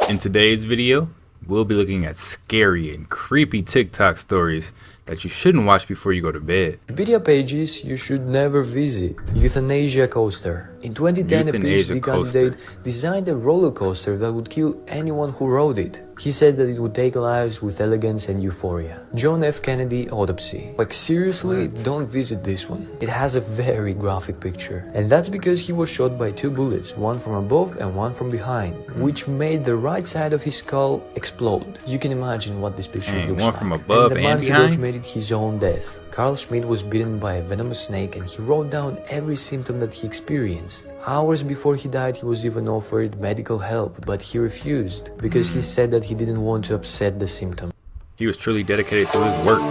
In today's video, we'll be looking at scary and creepy TikTok stories that you shouldn't watch before you go to bed. Wikipedia pages you should never visit. Euthanasia coaster. In 2010, a PhD candidate designed a roller coaster that would kill anyone who rode it. He said that it would take lives with elegance and euphoria. John F. Kennedy autopsy. Like seriously, don't visit this one. It has a very graphic picture. And that's because he was shot by 2 bullets, one from above and one from behind, which made the right side of his skull explode. You can imagine what this picture looks one like. From above and he behind? documented his own death. Carl Schmidt was bitten by a venomous snake and he wrote down every symptom that he experienced. Hours before he died, he was even offered medical help, but he refused because he said that he didn't want to upset the symptom. He was truly dedicated to his work.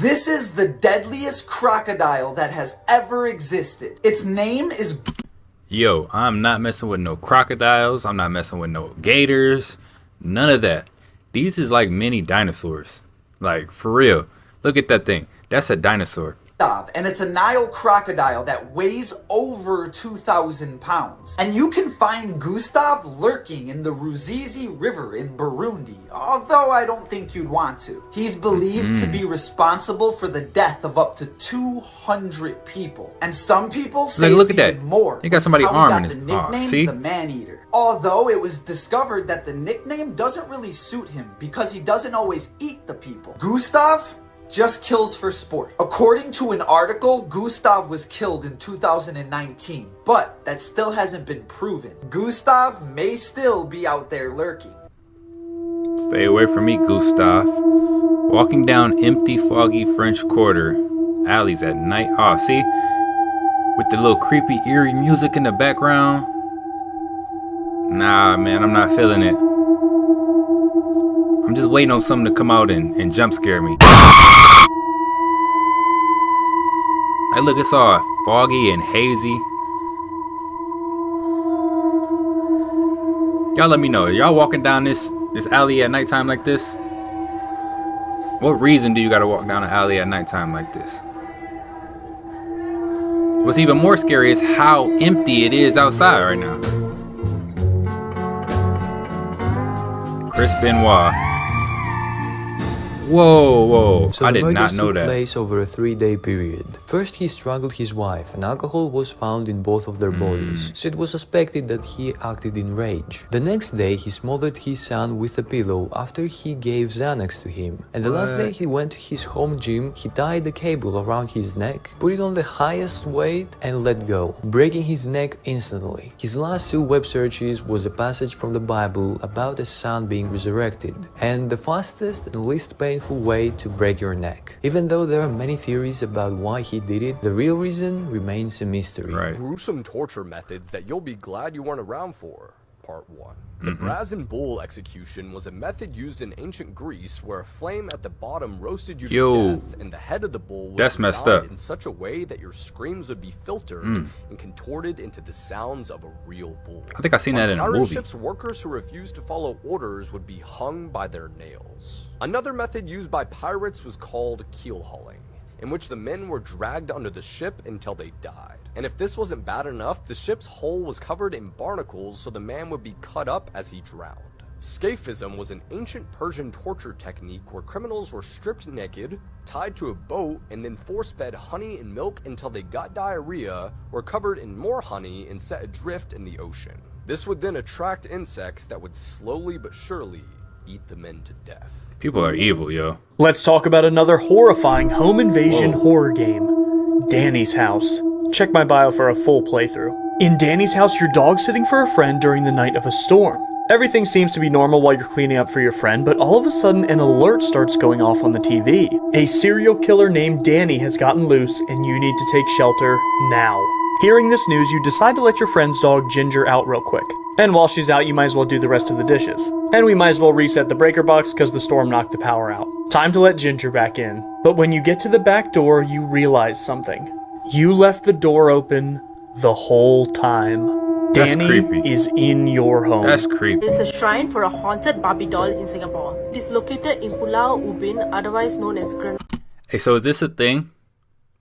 This is the deadliest crocodile that has ever existed. Its name is... Yo, I'm not messing with no crocodiles. I'm not messing with no gators. None of that. These is like mini dinosaurs. Like, for real. Look at that thing. That's a dinosaur. And it's a Nile crocodile that weighs over 2,000 pounds. And you can find Gustav lurking in the Ruzizi River in Burundi, although I don't think you'd want to. He's believed to be responsible for the death of up to 200 people. And some people say look at even that. more. He got somebody arm in his nickname see? The Man-Eater. Although it was discovered that the nickname doesn't really suit him because he doesn't always eat the people. Gustav just kills for sport. According to an article, Gustav was killed in 2019, but that still hasn't been proven. Gustav may still be out there lurking. Stay away from me, Gustav. Walking down empty, foggy French Quarter alleys at night. Oh, see? With the little creepy, eerie music in the background. Nah, man, I'm not feeling it. I'm just waiting on something to come out and jump scare me. Hey, look, it's all foggy and hazy. Y'all let me know. Are y'all walking down this alley at nighttime like this? What reason do you gotta walk down an alley at nighttime like this? What's even more scary is how empty it is outside right now. Chris Benoit. Whoa, So I did not know took that. place over a 3-day period. First, he strangled his wife, and alcohol was found in both of their bodies, so it was suspected that he acted in rage. The next day, he smothered his son with a pillow after he gave Xanax to him. And the last day he went to his home gym, he tied the cable around his neck, put it on the highest weight, and let go, breaking his neck instantly. His last 2 web searches was a passage from the Bible about a son being resurrected, and the fastest and least painful way to break your neck. Even though there are many theories about why he did it, the real reason remains a mystery. Right. Gruesome torture methods that you'll be glad you weren't around for. Part 1. The brazen bull execution was a method used in ancient Greece where a flame at the bottom roasted you to death, and the head of the bull was designed in such a way that your screams would be filtered and contorted into the sounds of a real bull. I think I've seen that in a movie. Ships, workers who refused to follow orders would be hung by their nails. Another method used by pirates was called keel hauling, in which the men were dragged under the ship until they died. And if this wasn't bad enough, the ship's hull was covered in barnacles so the man would be cut up as he drowned. Scaphism was an ancient Persian torture technique where criminals were stripped naked, tied to a boat, and then force-fed honey and milk until they got diarrhea, were covered in more honey and set adrift in the ocean. This would then attract insects that would slowly but surely eat the men to death. People are evil, yo. Let's talk about another horrifying home invasion horror game, Danny's House. Check my bio for a full playthrough. In Danny's house, your dog's sitting for a friend during the night of a storm. Everything seems to be normal while you're cleaning up for your friend, but all of a sudden an alert starts going off on the TV. A serial killer named Danny has gotten loose and you need to take shelter now. Hearing this news, you decide to let your friend's dog Ginger out real quick. And while she's out, you might as well do the rest of the dishes. And we might as well reset the breaker box because the storm knocked the power out. Time to let Ginger back in. But when you get to the back door, you realize something. You left the door open the whole time. Danny creepy. is in your home. That's creepy. There is a shrine for a haunted Barbie doll in Singapore. It is located in Pulau Ubin, otherwise known as Hey, so is this a thing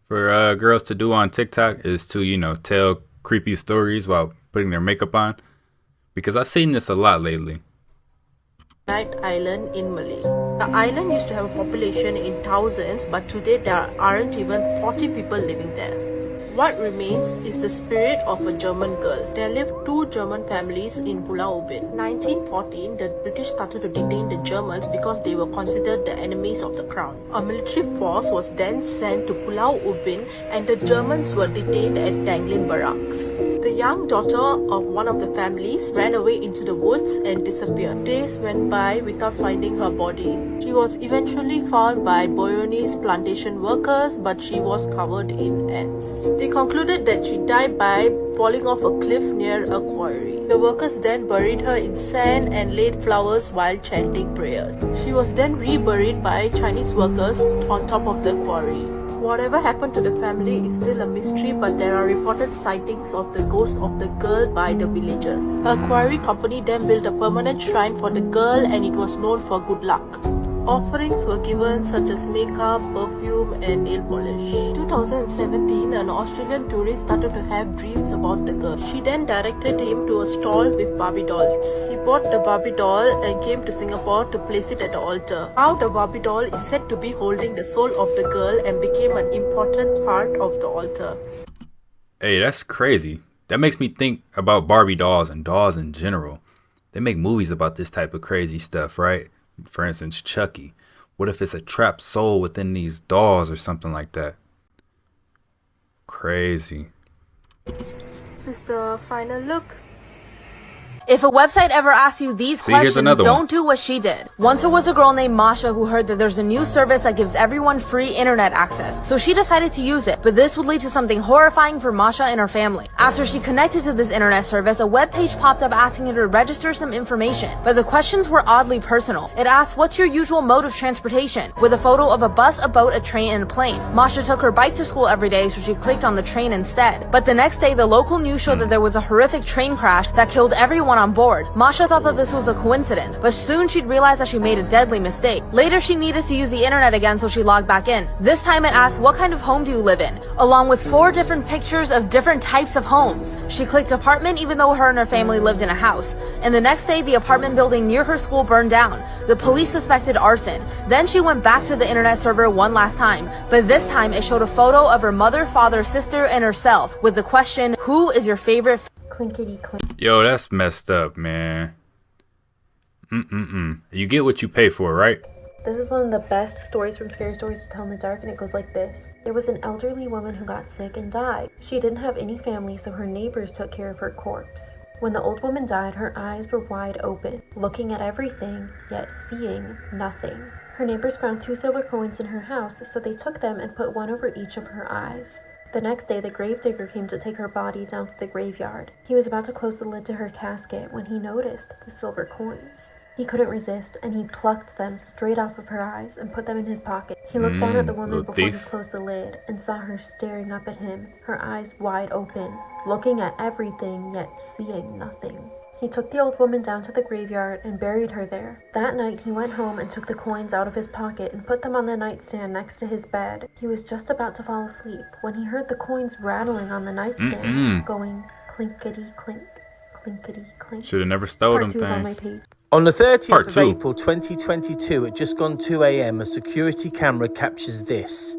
for girls to do on TikTok? Is to, tell creepy stories while putting their makeup on? Because I've seen this a lot lately. Granite Island in Malay. The island used to have a population in thousands, but today there aren't even 40 people living there. What remains is the spirit of a German girl. There lived two German families in Pulau Ubin. 1914, the British started to detain the Germans because they were considered the enemies of the crown. A military force was then sent to Pulau Ubin and the Germans were detained at Tanglin Barracks. The young daughter of one of the families ran away into the woods and disappeared. Days went by without finding her body. She was eventually found by Boyonese plantation workers, but she was covered in ants. They concluded that she died by falling off a cliff near a quarry. The workers then buried her in sand and laid flowers while chanting prayers. She was then reburied by Chinese workers on top of the quarry. Whatever happened to the family is still a mystery, but there are reported sightings of the ghost of the girl by the villagers. A quarry company then built a permanent shrine for the girl and it was known for good luck. Offerings were given such as makeup, perfume and nail polish. In 2017, an Australian tourist started to have dreams about the girl. She then directed him to a stall with Barbie dolls. He bought the Barbie doll and came to Singapore to place it at the altar. Now the Barbie doll is said to be holding the soul of the girl and became an important part of the altar. Hey, that's crazy. That makes me think about Barbie dolls and dolls in general. They make movies about this type of crazy stuff, right? For instance, Chucky. What if it's a trapped soul within these dolls or something like that? Crazy. This is the final look. If a website ever asks you these here's questions, another one. don't do what she did. Once there was a girl named Masha who heard that there's a new service that gives everyone free internet access. So she decided to use it, but this would lead to something horrifying for Masha and her family. After she connected to this internet service, a web page popped up asking her to register some information, but the questions were oddly personal. It asked, what's your usual mode of transportation? With a photo of a bus, a boat, a train, and a plane. Masha took her bike to school every day, so she clicked on the train instead. But the next day, the local news showed that there was a horrific train crash that killed everyone on board. Masha thought that this was a coincidence, but soon she'd realized that she made a deadly mistake. Later, she needed to use the internet again, so she logged back in. This time it asked, what kind of home do you live in? Along with 4 different pictures of different types of homes. She clicked apartment even though her and her family lived in a house. And the next day, the apartment building near her school burned down. The police suspected arson. Then she went back to the internet server one last time, but this time it showed a photo of her mother, father, sister, and herself with the question, who is your favorite clinkety clink? Yo, that's messed up, man. You get what you pay for, right? This is one of the best stories from Scary Stories to Tell in the Dark, and it goes like this. There was an elderly woman who got sick and died. She didn't have any family, so her neighbors took care of her corpse. When the old woman died, her eyes were wide open, looking at everything, yet seeing nothing. Her neighbors found 2 silver coins in her house, so they took them and put one over each of her eyes. The next day, the gravedigger came to take her body down to the graveyard. He was about to close the lid to her casket when he noticed the silver coins. He couldn't resist, and he plucked them straight off of her eyes and put them in his pocket. He looked down at the woman little before he thief. closed the lid and saw her staring up at him, her eyes wide open, looking at everything yet seeing nothing. He took the old woman down to the graveyard and buried her there. That night, he went home and took the coins out of his pocket and put them on the nightstand next to his bed. He was just about to fall asleep when he heard the coins rattling on the nightstand, going clinkety clink, clinkety clink. Should have never stole them Part 2 is on my things. page. On the 30th Part of 2. April 2022, at just gone 2 a.m, a security camera captures this.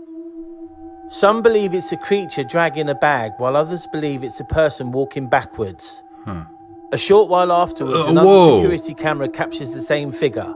Some believe it's a creature dragging a bag, while others believe it's a person walking backwards. A short while afterwards, another whoa. security camera captures the same figure.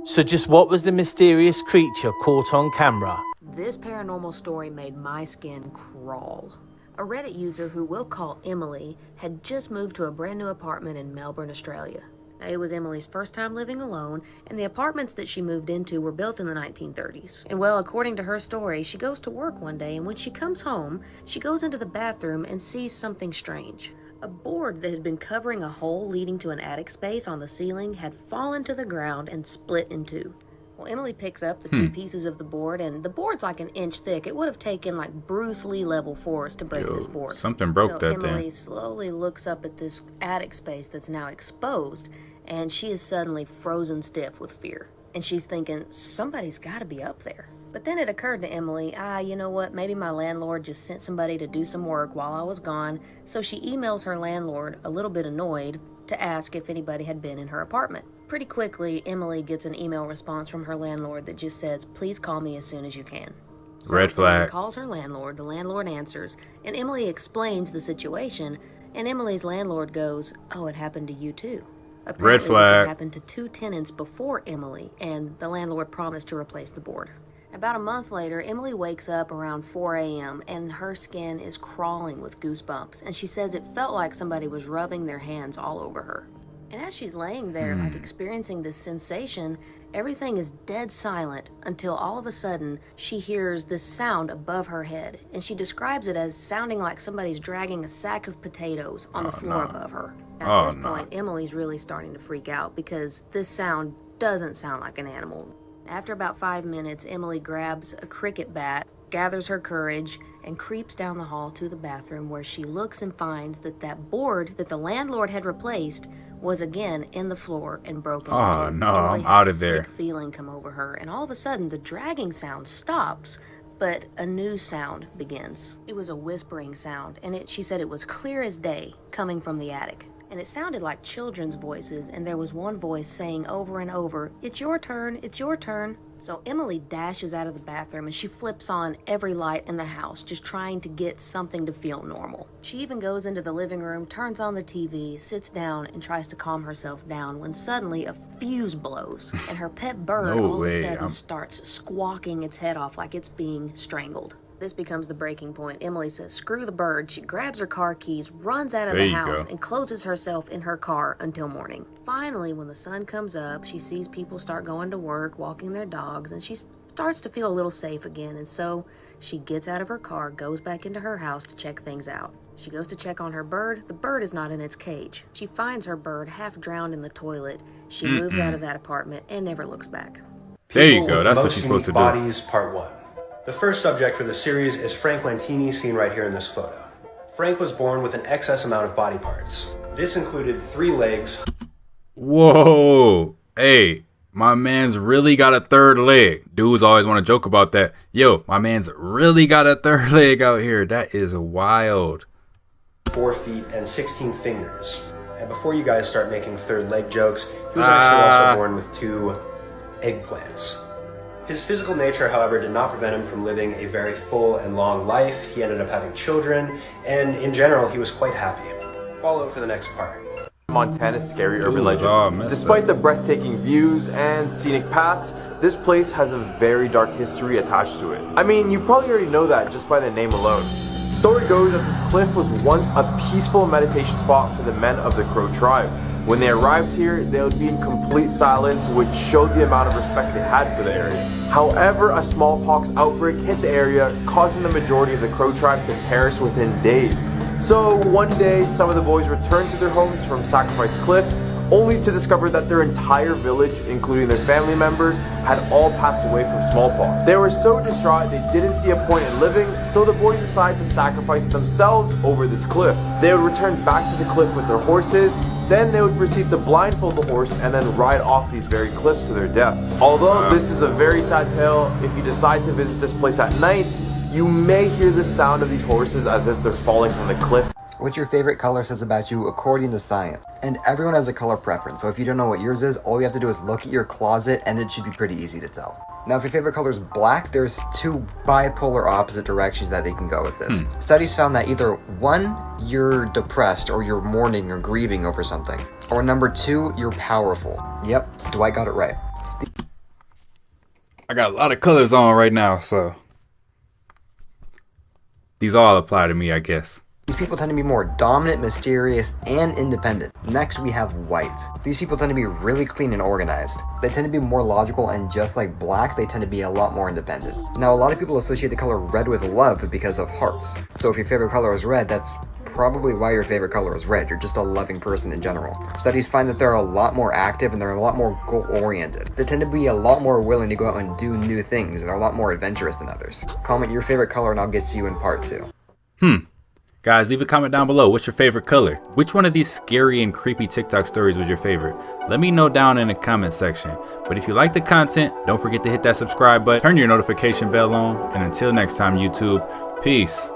So just what was the mysterious creature caught on camera? This paranormal story made my skin crawl. A Reddit user who we'll call Emily had just moved to a brand new apartment in Melbourne, Australia. Now, it was Emily's first time living alone, and the apartments that she moved into were built in the 1930s. And well, according to her story, she goes to work one day, and when she comes home, she goes into the bathroom and sees something strange. A board that had been covering a hole leading to an attic space on the ceiling had fallen to the ground and split in 2. Well, Emily picks up the two pieces of the board, and the board's like an inch thick. It would have taken like Bruce Lee level force to break this board. Something broke that thing. Emily slowly looks up at this attic space that's now exposed, and she is suddenly frozen stiff with fear. And she's thinking, somebody's got to be up there. But then it occurred to Emily, you know what, maybe my landlord just sent somebody to do some work while I was gone. So she emails her landlord, a little bit annoyed, to ask if anybody had been in her apartment. Pretty quickly, Emily gets an email response from her landlord that just says, please call me as soon as you can. So Red flag. Emily calls her landlord, the landlord answers, and Emily explains the situation, and Emily's landlord goes, oh, it happened to you too. Apparently, Red this flag. had happened to 2 tenants before Emily, and the landlord promised to replace the board. About a month later, Emily wakes up around 4 a.m. and her skin is crawling with goosebumps, and she says it felt like somebody was rubbing their hands all over her. And as she's laying there, like experiencing this sensation, everything is dead silent until all of a sudden she hears this sound above her head, and she describes it as sounding like somebody's dragging a sack of potatoes on the floor above her. At this point, Emily's really starting to freak out because this sound doesn't sound like an animal. After about 5 minutes, Emily grabs a cricket bat, gathers her courage, and creeps down the hall to the bathroom where she looks and finds that that board that the landlord had replaced was again in the floor and broken into. Oh no, Emily I'm out has of there. a sick feeling come over her, and all of a sudden the dragging sound stops, but a new sound begins. It was a whispering sound, and she said it was clear as day coming from the attic. And it sounded like children's voices, and there was one voice saying over and over, it's your turn, it's your turn. So Emily dashes out of the bathroom and she flips on every light in the house, just trying to get something to feel normal. She even goes into the living room, turns on the TV, sits down, and tries to calm herself down when suddenly a fuse blows, and her pet bird No all of a way, sudden starts squawking its head off like it's being strangled. This becomes the breaking point. Emily says, screw the bird. She grabs her car keys, runs out of There the you house, go. and closes herself in her car until morning. Finally, when the sun comes up, she sees people start going to work, walking their dogs, and she starts to feel a little safe again. And so she gets out of her car, goes back into her house to check things out. She goes to check on her bird. The bird is not in its cage. She finds her bird half drowned in the toilet. She moves out of that apartment and never looks back. There you People go. with That's what Most you're supposed to Unique do. Bodies, Part 1. The first subject for the series is Frank Lantini, seen right here in this photo. Frank was born with an excess amount of body parts. This included 3 legs. Whoa. Hey, my man's really got a third leg. Dudes always want to joke about that. Yo, my man's really got a third leg out here. That is wild. 4 feet, and 16 fingers. And before you guys start making third leg jokes, he was actually also born with 2 eggplants. His physical nature, however, did not prevent him from living a very full and long life. He ended up having children, and in general, he was quite happy. Follow for the next part. Montana's scary urban legend. messed Despite the breathtaking views and scenic paths, this place has a very dark history attached to it. I mean, you probably already know that just by the name alone. Story goes that this cliff was once a peaceful meditation spot for the men of the Crow tribe. When they arrived here, they would be in complete silence, which showed the amount of respect they had for the area. However, a smallpox outbreak hit the area, causing the majority of the Crow tribe to perish within days. So one day, some of the boys returned to their homes from Sacrifice Cliff, only to discover that their entire village, including their family members, had all passed away from smallpox. They were so distraught they didn't see a point in living, so the boys decided to sacrifice themselves over this cliff. They would return back to the cliff with their horses, then they would proceed to blindfold the horse and then ride off these very cliffs to their deaths. Although this is a very sad tale, if you decide to visit this place at night, you may hear the sound of these horses as if they're falling from the cliff. What your favorite color says about you according to science. And everyone has a color preference, so if you don't know what yours is, all you have to do is look at your closet and it should be pretty easy to tell. Now, if your favorite color is black, there's 2 bipolar opposite directions that they can go with this. Studies found that either 1, you're depressed or you're mourning or grieving over something, or number 2, you're powerful. Yep, Dwight got it right. I got a lot of colors on right now, so these all apply to me, I guess. These people tend to be more dominant, mysterious, and independent. Next, we have white. These people tend to be really clean and organized. They tend to be more logical, and just like black, they tend to be a lot more independent. Now, a lot of people associate the color red with love because of hearts. So if your favorite color is red, that's probably why your favorite color is red. You're just a loving person in general. Studies find that they're a lot more active and they're a lot more goal-oriented. They tend to be a lot more willing to go out and do new things, and they're a lot more adventurous than others. Comment your favorite color and I'll get to you in part 2. Guys, leave a comment down below. What's your favorite color? Which one of these scary and creepy TikTok stories was your favorite? Let me know down in the comment section. But if you like the content, don't forget to hit that subscribe button, turn your notification bell on, and until next time, YouTube, peace.